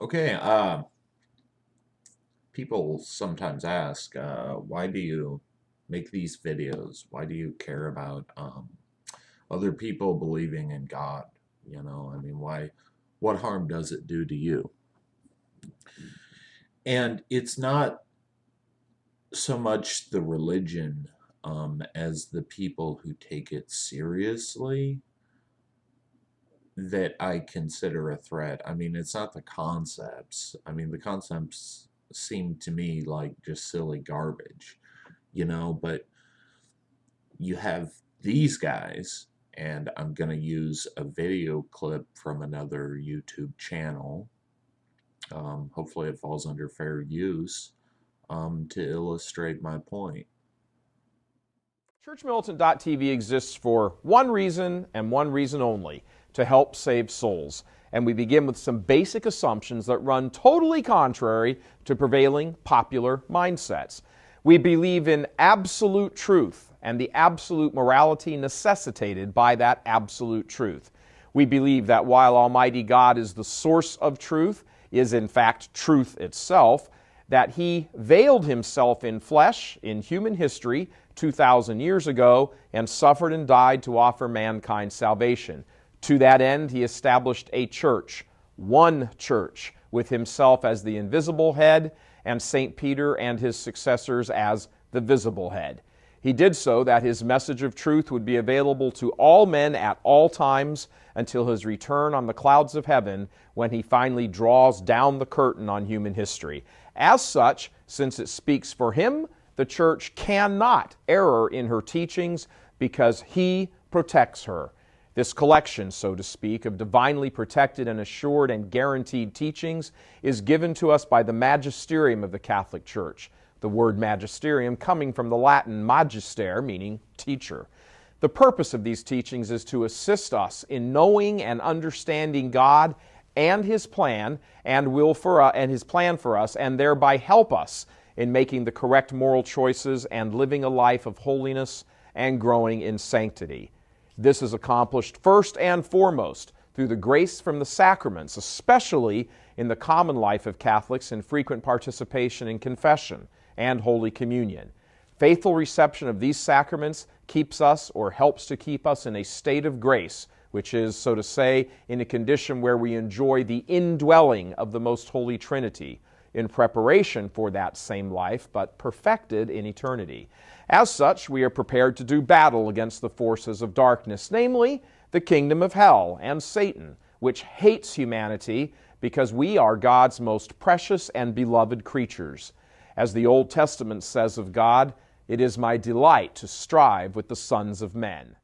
Okay, people sometimes ask, why do you make these videos? Why do you care about other people believing in God? I mean, what harm does it do to you? And it's not so much the religion as the people who take it seriously that I consider a threat. I mean, it's not the concepts. I mean, the concepts seem to me like just silly garbage, but you have these guys, and I'm going to use a video clip from another YouTube channel. Hopefully, it falls under fair use to illustrate my point. ChurchMilitant.tv exists for one reason and one reason only: to help save souls. And we begin with some basic assumptions that run totally contrary to prevailing popular mindsets. We believe in absolute truth and the absolute morality necessitated by that absolute truth. We believe that while Almighty God is the source of truth, is in fact truth itself, that He veiled Himself in flesh in human history 2,000 years ago and suffered and died to offer mankind salvation. To that end, He established a church, one church, with Himself as the invisible head and St. Peter and his successors as the visible head. He did so that His message of truth would be available to all men at all times until His return on the clouds of heaven, when He finally draws down the curtain on human history. As such, since it speaks for Him, the church cannot err in her teachings because He protects her. This collection, so to speak, of divinely protected and assured and guaranteed teachings is given to us by the magisterium of the Catholic Church. The word magisterium coming from the Latin magister, meaning teacher. The purpose of these teachings is to assist us in knowing and understanding God and His plan and His plan for us, and thereby help us in making the correct moral choices and living a life of holiness and growing in sanctity. This is accomplished first and foremost through the grace from the sacraments, especially in the common life of Catholics in frequent participation in confession and Holy Communion. Faithful reception of these sacraments keeps us, or helps to keep us, in a state of grace, which is, so to say, in a condition where we enjoy the indwelling of the Most Holy Trinity, in preparation for that same life, but perfected in eternity. As such, we are prepared to do battle against the forces of darkness, namely the kingdom of hell and Satan, which hates humanity because we are God's most precious and beloved creatures. As the Old Testament says of God, "It is my delight to strive with the sons of men."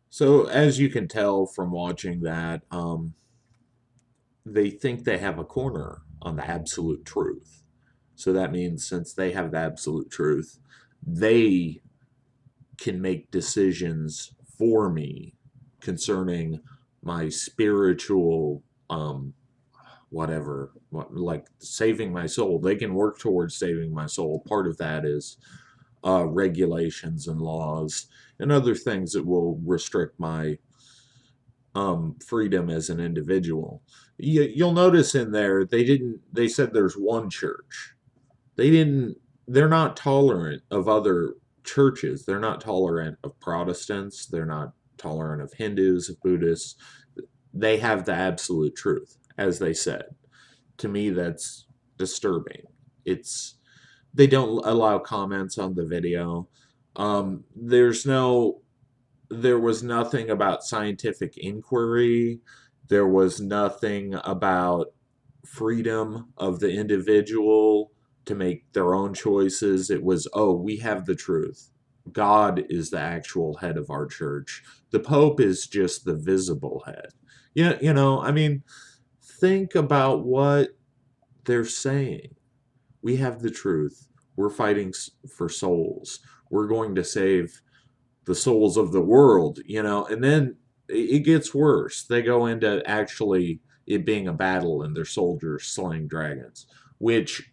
So, as you can tell from watching that, they think they have a corner on the absolute truth. So that means since they have the absolute truth, they can make decisions for me concerning my spiritual like saving my soul. They can work towards saving my soul. Part of that is regulations and laws and other things that will restrict my freedom as an individual. You'll notice in there they said there's one church. They're not tolerant of other churches. They're not tolerant of Protestants. They're not tolerant of Hindus, of Buddhists. They have the absolute truth, as they said. To me, that's disturbing. They don't allow comments on the video. There was nothing about scientific inquiry. There was nothing about freedom of the individual to make their own choices. It was, oh, we have the truth. God is the actual head of our church. The Pope is just the visible head. Yeah, I mean, think about what they're saying. We have the truth. We're fighting for souls. We're going to save the souls of the world, and then it gets worse. They go into actually it being a battle and their soldiers slaying dragons, which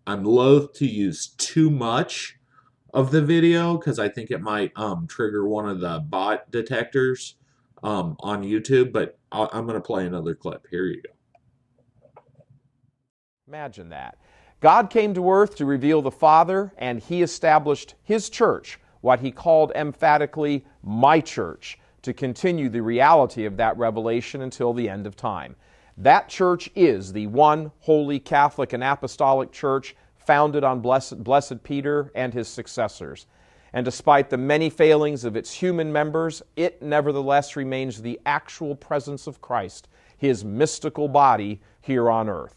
I'm loath to use too much of the video because I think it might trigger one of the bot detectors on YouTube, but I'm going to play another clip. Here you go. Imagine that. God came to earth to reveal the Father, and he established his church, what he called emphatically, my church, to continue the reality of that revelation until the end of time. That church is the one holy Catholic and Apostolic Church founded on Blessed Peter and his successors. And despite the many failings of its human members, it nevertheless remains the actual presence of Christ, his mystical body here on earth.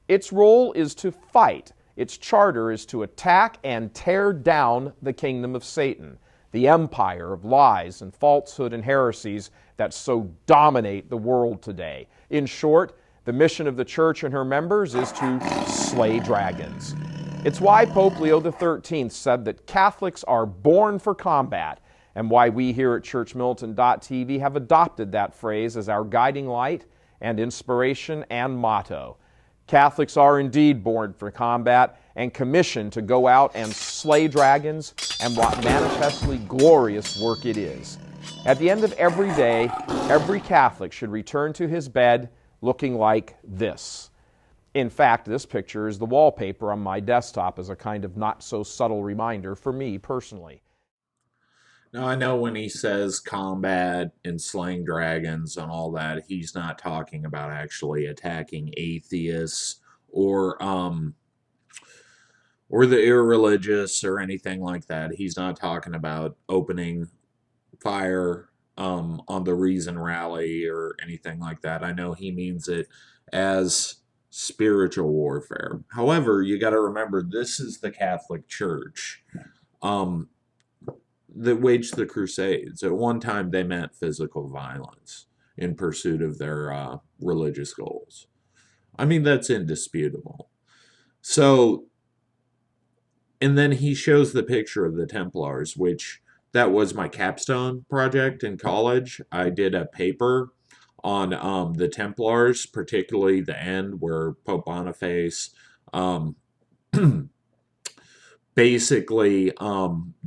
Its role is to fight. Its charter is to attack and tear down the kingdom of Satan, the empire of lies and falsehood and heresies that so dominate the world today. In short, the mission of the church and her members is to slay dragons. It's why Pope Leo XIII said that Catholics are born for combat, and why we here at churchmilitant.tv have adopted that phrase as our guiding light and inspiration and motto. Catholics are indeed born for combat and commissioned to go out and slay dragons, and what manifestly glorious work it is. At the end of every day, every Catholic should return to his bed looking like this. In fact, this picture is the wallpaper on my desktop as a kind of not-so-subtle reminder for me personally. Now, I know when he says combat and slaying dragons and all that, he's not talking about actually attacking atheists or the irreligious or anything like that. He's not talking about opening fire on the Reason Rally or anything like that. I know he means it as spiritual warfare. However, you got to remember, this is the Catholic Church that waged the Crusades. At one time, they meant physical violence in pursuit of their religious goals. I mean, that's indisputable. So, and then he shows the picture of the Templars, which that was my capstone project in college. I did a paper on the Templars, particularly the end where Pope Boniface basically,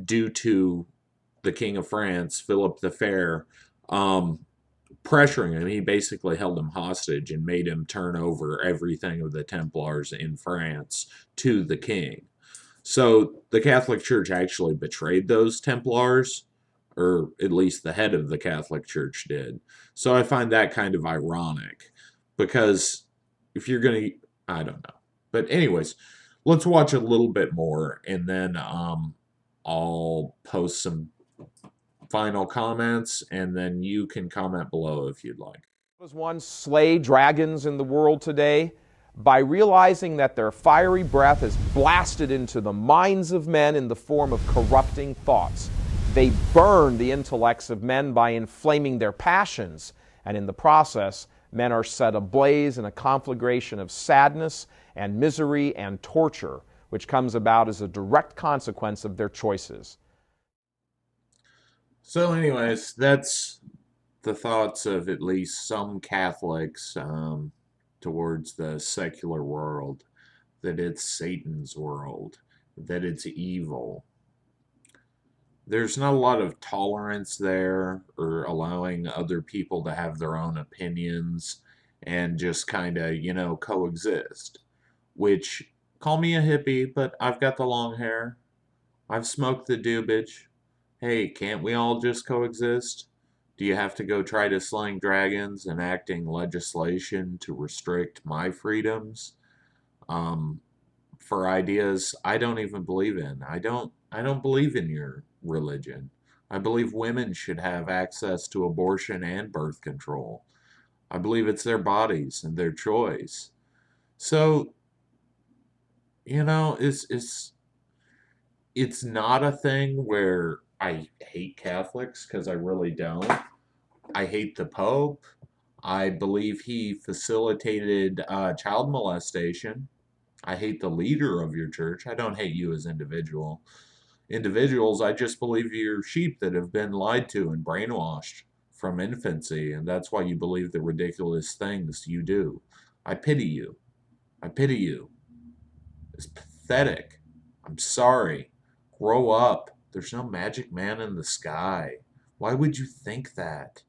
due to the King of France, Philip the Fair, pressuring him, he basically held him hostage and made him turn over everything of the Templars in France to the king. So the Catholic Church actually betrayed those Templars, or at least the head of the Catholic Church did. So I find that kind of ironic, because if you're going to, I don't know. But anyways, let's watch a little bit more, and then I'll post some final comments, and then you can comment below if you'd like. Does one slay dragons in the world today? By realizing that their fiery breath is blasted into the minds of men in the form of corrupting thoughts. They burn the intellects of men by inflaming their passions, and in the process, men are set ablaze in a conflagration of sadness and misery and torture, which comes about as a direct consequence of their choices. So anyways, that's the thoughts of at least some Catholics towards the secular world, that it's Satan's world, that it's evil. There's not a lot of tolerance there, or allowing other people to have their own opinions and just kind of, coexist. Which, call me a hippie, but I've got the long hair. I've smoked the doobage. Hey, can't we all just coexist? Do you have to go try to slaying dragons and acting legislation to restrict my freedoms for ideas I don't even believe in? I don't believe in your religion. I believe women should have access to abortion and birth control. I believe it's their bodies and their choice. So, it's not a thing where I hate Catholics, because I really don't. I hate the Pope. I believe he facilitated child molestation. I hate the leader of your church. I don't hate you as individuals. I just believe you're sheep that have been lied to and brainwashed from infancy, and that's why you believe the ridiculous things you do. I pity you. I pity you. It's pathetic. I'm sorry. Grow up. There's no magic man in the sky. Why would you think that?